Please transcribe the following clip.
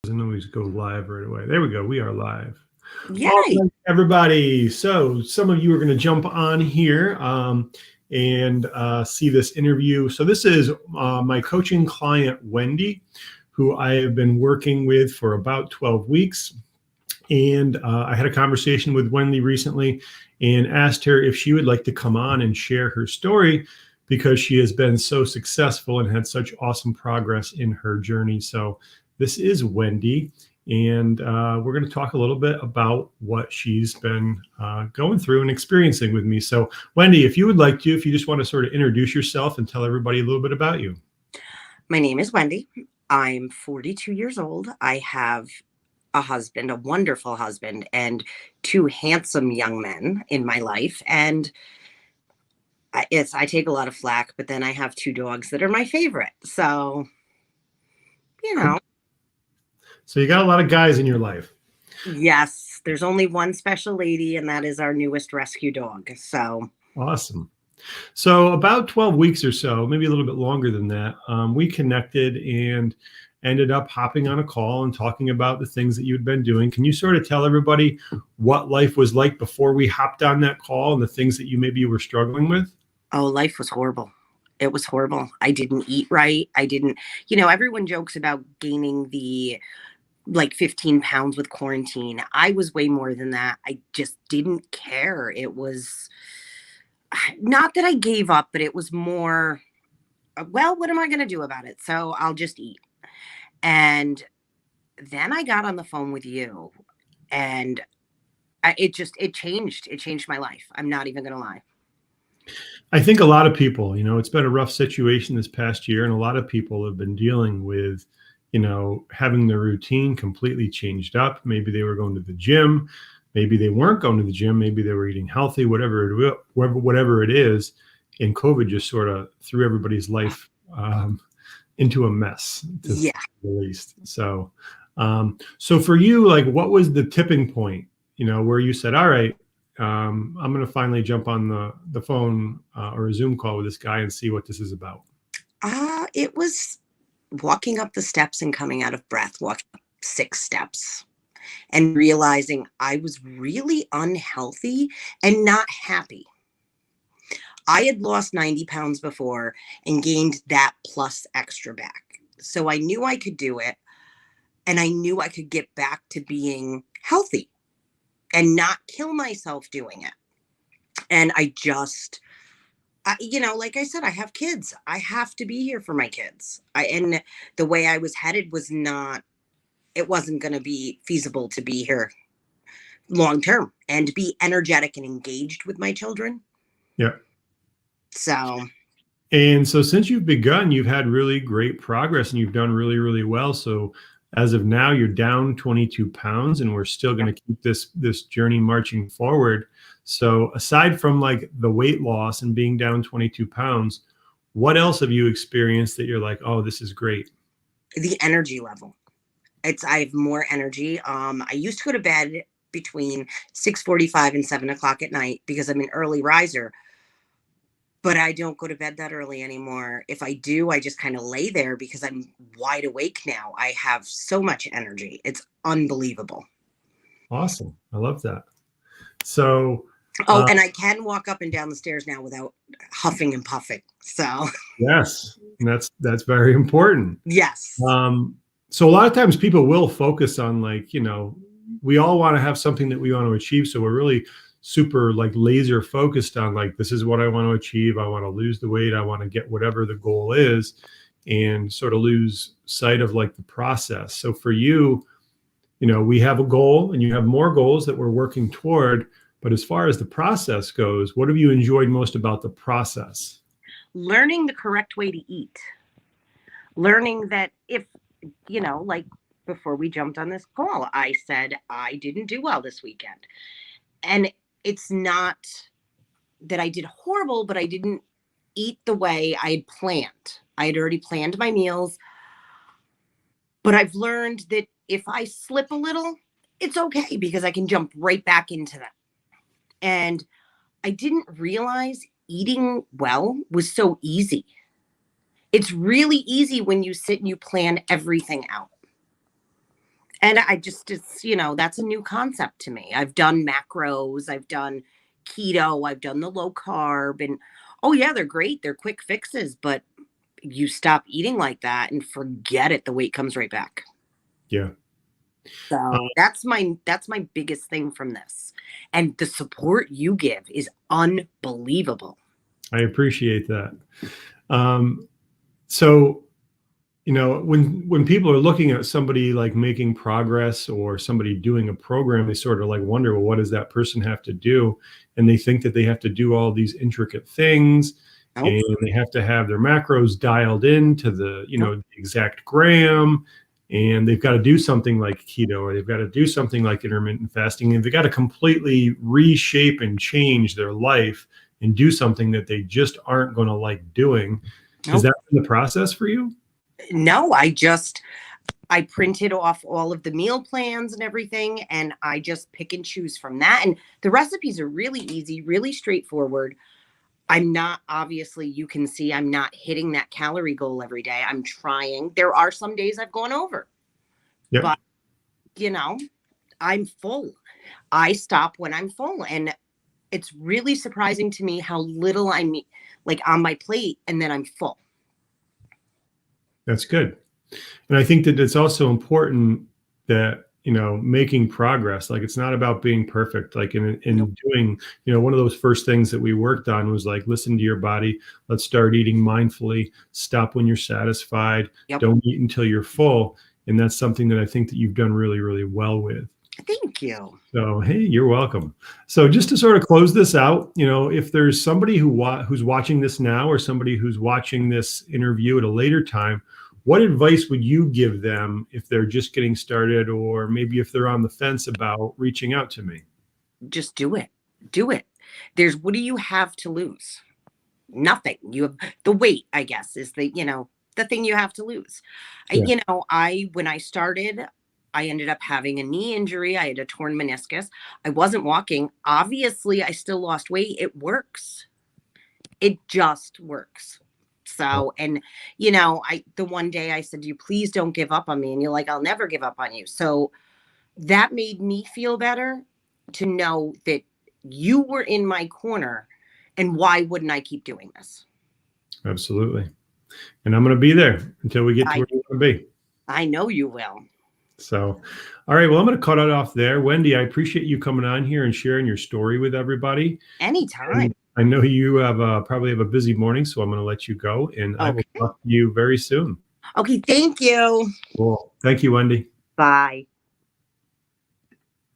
Doesn't always go live right away. There we go. We are live. All Yay. right, everybody. So some of you are going to jump on here and see this interview. So this is my coaching client, Wendy, who I have been working with for about 12 weeks. And I had a conversation with Wendy recently and asked her if she would like to come on and share her story because she has been so successful and had such awesome progress in her journey. So this is Wendy, and we're going to talk a little bit about what she's been going through and experiencing with me. So Wendy, if you would like to, if you just want to sort of introduce yourself and tell everybody a little bit about you. My name is Wendy. I'm 42 years old. I have a husband, a wonderful husband, and two handsome young men in my life. And I take a lot of flack, but then I have two dogs that are my favorite. So, you know. So you got a lot of guys in your life. Yes, there's only one special lady, and that is our newest rescue dog. So awesome. So about 12 weeks or so, maybe a little bit longer than that, we connected and ended up hopping on a call and talking about the things that you'd been doing. Can you sort of tell everybody what life was like before we hopped on that call and the things that you maybe were struggling with? Oh, life was horrible. It was horrible. I didn't eat right. I didn't, everyone jokes about gaining the 15 pounds with quarantine. I was way more than that. I just didn't care. It was not that I gave up, but it was more, well, what am I going to do about it? So I'll just eat. And then I got on the phone with you, and it changed. It changed my life. I'm not even going to lie. I think a lot of people, it's been a rough situation this past year, and a lot of people have been dealing with, having their routine completely changed up. Maybe they were going to the gym. Maybe they weren't going to the gym. Maybe they were eating healthy, whatever it is. And COVID just sort of threw everybody's life into a mess, to say the least. So, so for you, what was the tipping point, where you said, all right, I'm going to finally jump on the phone or a Zoom call with this guy and see what this is about? It was walking up the steps and coming out of breath, walking up 6 steps and realizing I was really unhealthy and not happy. I had lost 90 pounds before and gained that plus extra back. So I knew I could do it, and I knew I could get back to being healthy and not kill myself doing it. And I just, like I said, I have kids. I have to be here for my kids. And the way I was headed was it wasn't going to be feasible to be here long term and be energetic and engaged with my children. Yeah. So since you've begun, you've had really great progress and you've done really, really well. So as of now, you're down 22 pounds and we're still going to keep this journey marching forward. So aside from the weight loss and being down 22 pounds, what else have you experienced that you're like, oh, this is great? The energy level. I have more energy. I used to go to bed between 6:45 and 7 o'clock at night because I'm an early riser. But I don't go to bed that early anymore. If I do, I just kind of lay there because I'm wide awake now. I have so much energy. It's unbelievable. Awesome. I love that. So. And I can walk up and down the stairs now without huffing and puffing. So. Yes, that's very important. Yes. So a lot of times people will focus on we all want to have something that we want to achieve. So we're really super laser focused on this is what I want to achieve. I want to lose the weight. I want to get whatever the goal is, and sort of lose sight of the process. So for you, we have a goal and you have more goals that we're working toward. But as far as the process goes, what have you enjoyed most about the process? Learning the correct way to eat. Learning that if, before we jumped on this call, I said I didn't do well this weekend. And it's not that I did horrible, but I didn't eat the way I had planned. I had already planned my meals. But I've learned that if I slip a little, it's okay because I can jump right back into that. And I didn't realize eating well was so easy. It's really easy when you sit and you plan everything out. And I just, it's, that's a new concept to me. I've done macros, I've done keto, I've done the low carb, and oh, yeah, they're great. They're quick fixes, but you stop eating like that and forget it. The weight comes right back. Yeah. So that's my biggest thing from this. And the support you give is unbelievable. I appreciate that. Um, so, when people are looking at somebody like making progress or somebody doing a program, they sort of like wonder, well, what does that person have to do? And they think that they have to do all these intricate things, Nope. and they have to have their macros dialed in to the, Nope. the exact gram, and they've got to do something like keto, or they've got to do something like intermittent fasting, and they've got to completely reshape and change their life and do something that they just aren't going to like doing. Is Nope. that the process for you? No, I printed off all of the meal plans and everything, and I just pick and choose from that. And the recipes are really easy, really straightforward. I'm not, obviously, you can see I'm not hitting that calorie goal every day. I'm trying. There are some days I've gone over, Yep. but I'm full. I stop when I'm full. And it's really surprising to me how little I'm like on my plate and then I'm full. That's good. And I think that it's also important that, making progress, like it's not about being perfect. Like in doing, one of those first things that we worked on was like, listen to your body. Let's start eating mindfully. Stop when you're satisfied. Yep. Don't eat until you're full. And that's something that I think that you've done really, really well with. Thank you. So, hey, you're welcome. So just to sort of close this out, if there's somebody who's watching this now, or somebody who's watching this interview at a later time, what advice would you give them if they're just getting started, or maybe if they're on the fence about reaching out to me? Just do it. Do it. What do you have to lose? Nothing. You have the weight, I guess, is the thing you have to lose. Yeah. When I started, I ended up having a knee injury. I had a torn meniscus. I wasn't walking. Obviously, I still lost weight. It works. It just works. So, and the one day I said, you please don't give up on me. And you're like, I'll never give up on you. So that made me feel better to know that you were in my corner, and why wouldn't I keep doing this? Absolutely. And I'm going to be there until we get to where we want to be. I know you will. So, all right. Well, I'm going to cut it off there. Wendy, I appreciate you coming on here and sharing your story with everybody. Anytime. And I know you probably have a busy morning, so I'm going to let you go, and I will talk to you very soon. Okay. Thank you. Cool. Thank you, Wendy. Bye.